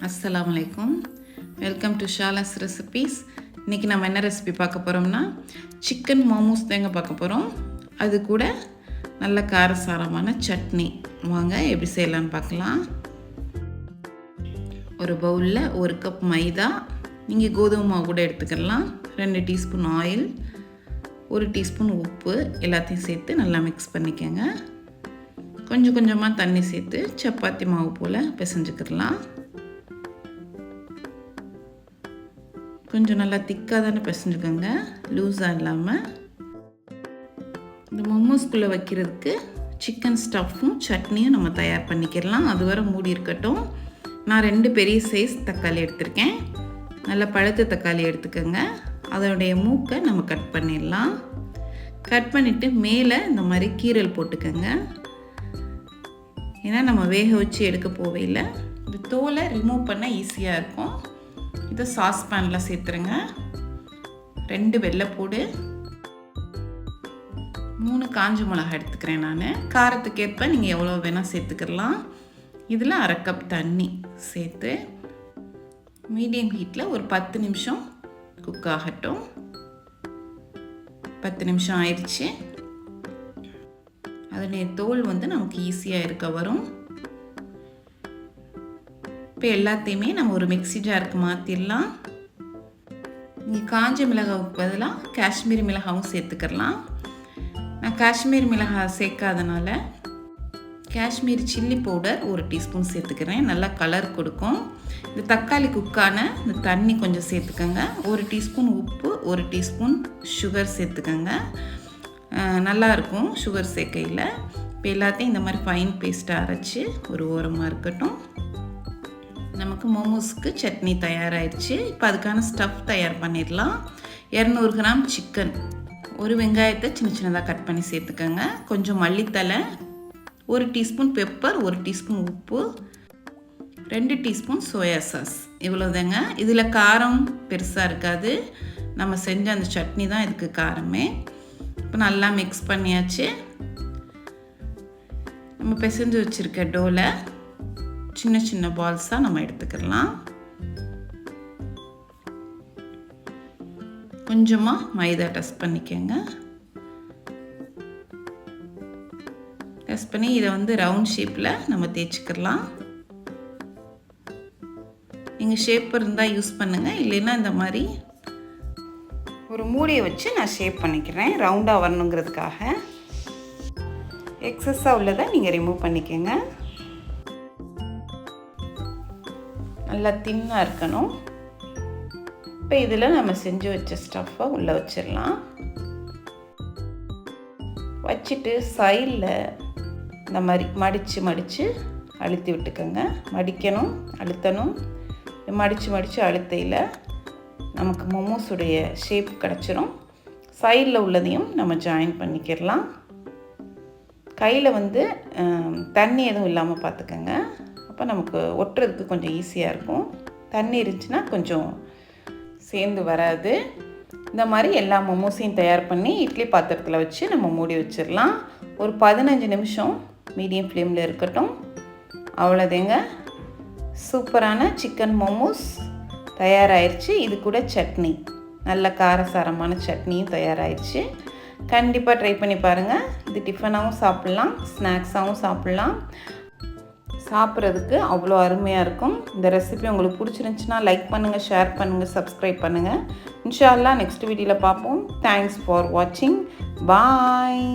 அஸ்ஸலாமு அலைக்கும். Welcome to Shala's recipes. இன்றைக்கி நம்ம என்ன ரெசிபி பார்க்க போகிறோம்னா சிக்கன் மோமோஸ் தாங்க பார்க்க போகிறோம். அது கூட நல்ல காரசாரமான சட்னி. வாங்க எப்படி செய்யலான்னு பார்க்கலாம். ஒரு பவுலில் 1 கப் மைதா, நீங்கள் கோதுமை மாவு கூட எடுத்துக்கலாம். 2 டீஸ்பூன் ஆயில், 1 டீஸ்பூன் உப்பு எல்லாத்தையும் சேர்த்து நல்லா மிக்ஸ் பண்ணிக்கோங்க. கொஞ்சம் கொஞ்சமாக தண்ணி சேர்த்து சப்பாத்தி மாவு போல் பிசைஞ்சுக்கிடலாம். கொஞ்சம் நல்லா திக்காக தானே பிசைஞ்சுக்கோங்க, லூஸாக இல்லாமல். இந்த மோமோஸ்குள்ளே வைக்கிறதுக்கு சிக்கன் ஸ்டஃப்பும் சட்னியும் நம்ம தயார் பண்ணிக்கிடலாம். அது வரை மூடி இருக்கட்டும். நான் 2 பெரிய சைஸ் தக்காளி எடுத்திருக்கேன். நல்லா பழுத்த தக்காளி எடுத்துக்கோங்க. அதோடைய மூக்கை நம்ம கட் பண்ணிடலாம். கட் பண்ணிவிட்டு மேலே இந்த மாதிரி கீரல் போட்டுக்கோங்க. ஏன்னா நம்ம வேக வச்சு எடுக்க போவையில் இந்த தோலை ரிமூவ் பண்ண ஈஸியாக இருக்கும். இதை சாஸ் பேனில் சேர்த்துருங்க. 2 வெள்ளைப்பூடு, 3 காஞ்ச மிளகாய் எடுத்துக்கிறேன் நான். காரத்துக்கேற்ப நீங்கள் எவ்வளோ வேணால் சேர்த்துக்கலாம். இதில் 1/2 கப் தண்ணி சேர்த்து மீடியம் ஹீட்டில் ஒரு 10 நிமிஷம் குக் ஆகட்டும். 10 நிமிஷம் ஆயிடுச்சு. அதனுடைய தோல் நமக்கு ஈஸியாக இருக்க வரும். இப்போ எல்லாத்தையுமே நம்ம ஒரு மிக்ஸி ஜாருக்கு மாற்றிடலாம். நீங்கள் காஞ்ச மிளகாவுக்கு பதிலாக காஷ்மீரி மிளகாவும் சேர்த்துக்கலாம். நான் காஷ்மீரி மிளகாய் சேர்க்காதனால காஷ்மீரி சில்லி பவுடர் 1 டீஸ்பூன் சேர்த்துக்கிறேன். நல்லா கலர் கொடுக்கும். இந்த தக்காளி குக்கான இந்த தண்ணி கொஞ்சம் சேர்த்துக்கோங்க. 1 டீஸ்பூன் உப்பு, 1 டீஸ்பூன் சுகர் சேர்த்துக்கோங்க. நல்லாயிருக்கும் சுகர் சேர்க்கையில். இப்போ எல்லாத்தையும் இந்த மாதிரி ஃபைன் பேஸ்ட்டாக அரைச்சி ஒரு ஓரமாக இருக்கட்டும். நமக்கு மோமோஸ்க்கு சட்னி தயாராகிடுச்சு. இப்போ அதுக்கான ஸ்டஃப் தயார் பண்ணிடலாம். 200 கிராம் சிக்கன், 1 வெங்காயத்தை சின்ன சின்னதாக கட் பண்ணி சேர்த்துக்கோங்க. கொஞ்சம் மல்லித்தலை, 1 டீஸ்பூன் பெப்பர், 1 டீஸ்பூன் உப்பு, 2 டீஸ்பூன் சோயா சாஸ். இவ்வளோதாங்க. இதில் காரம் பெருசாக இருக்காது. நம்ம செஞ்ச அந்த சட்னி தான் இதுக்கு காரமே. இப்போ நல்லா மிக்ஸ் பண்ணியாச்சு. நம்ம பிசைஞ்சு வச்சுருக்க டோலை சின்ன சின்ன பால்ஸாக நம்ம எடுத்துக்கலாம். கொஞ்சமாக மைதா டஸ்ட் பண்ணிக்கோங்க. டஸ்ட் பண்ணி இதை ரவுண்ட் ஷேப்பில் நம்ம தேய்ச்சிக்கலாம். நீங்கள் ஷேப் இருந்தால் யூஸ் பண்ணுங்கள், இல்லைன்னா இந்த மாதிரி ஒரு மூடியை வச்சு நான் ஷேப் பண்ணிக்கிறேன் ரவுண்டாக வரணுங்கிறதுக்காக. எக்ஸஸாக உள்ளதை நீங்கள் ரிமூவ் பண்ணிக்கோங்க. நல்லா தின்னாக இருக்கணும். இப்போ இதில் நம்ம செஞ்சு வச்ச ஸ்டஃப்பை உள்ளே வச்சிடலாம். வச்சுட்டு சைடில் இந்த மாதிரி மடித்து அழுத்தி விட்டுக்கோங்க. மடிக்கணும், அழுத்தணும். மடித்து அழுத்தையில் நமக்கு மோமோஸுடைய ஷேப் கிடச்சிரும். சைடில் உள்ளதையும் நம்ம ஜாயின் பண்ணிக்கிடலாம். கையில் தண்ணி எதுவும் இல்லாமல் பார்த்துக்கோங்க. அப்போ நமக்கு ஒட்டுறதுக்கு கொஞ்சம் ஈஸியாக இருக்கும். தண்ணி இருந்துச்சுன்னா கொஞ்சம் சேர்ந்து வராது. இந்த மாதிரி எல்லா மோமோஸையும் தயார் பண்ணி இட்லி பாத்திரத்தில் வச்சு நம்ம மூடி வச்சிடலாம். ஒரு 15 நிமிஷம் மீடியம் ஃப்ளேமில் இருக்கட்டும். அவ்வளோதேங்க, சூப்பரான சிக்கன் மோமோஸ் தயாராகிடுச்சு. இது கூட சட்னி, நல்ல காரசாரமான சட்னியும் தயாராகிடுச்சு. கண்டிப்பாக ட்ரை பண்ணி பாருங்கள். இது டிஃபனாகவும் சாப்பிட்லாம், ஸ்நாக்ஸாகவும் சாப்பிட்லாம். சாப்பிட்றதுக்கு அவ்வளோ அருமையாக இருக்கும். இந்த ரெசிபி உங்களுக்கு பிடிச்சிருந்துச்சுன்னா லைக் பண்ணுங்கள், ஷேர் பண்ணுங்கள், சப்ஸ்கிரைப் பண்ணுங்கள். இன்ஷா அல்லாஹ் நெக்ஸ்ட் வீடியோவில் பார்ப்போம். தேங்க்ஸ் ஃபார் வாட்சிங். பாய்.